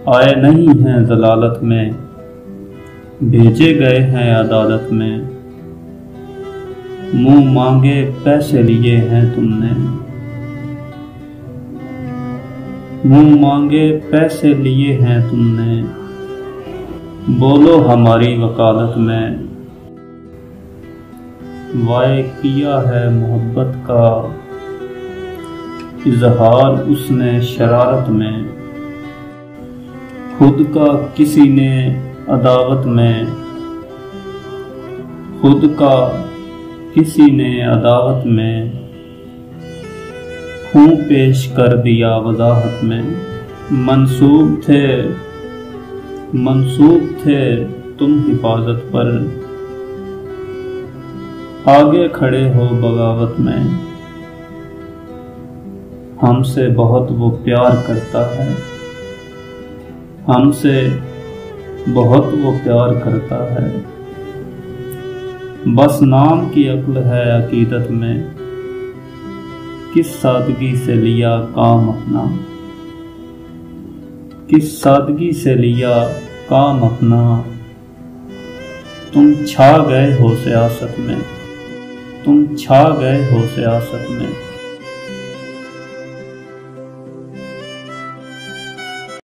آئے نہیں ہیں ضلالت میں، بھیجے گئے ہیں عدالت میں، منہ مانگے پیسے لیے ہیں تم نے، منہ مانگے پیسے لیے ہیں تم نے، بولو ہماری وکالت میں، وعدہ کیا ہے محبت کا اظہار اس نے شرارت میں، خود کا کسی نے عداوت میں، خود کا کسی نے عداوت میں، خوں پیش کر دیا وضاحت میں، منصوب تھے تم حفاظت پر، آگے کھڑے ہو بغاوت میں، ہم سے بہت وہ پیار کرتا ہے، ہم سے بہت وہ پیار کرتا ہے، بس نام کی عقل ہے عقیدت میں، کس سادگی سے لیا کام اپنا، کس سادگی سے لیا کام اپنا، تم چھا گئے ہو سیاست میں، تم چھا گئے ہو سیاست میں۔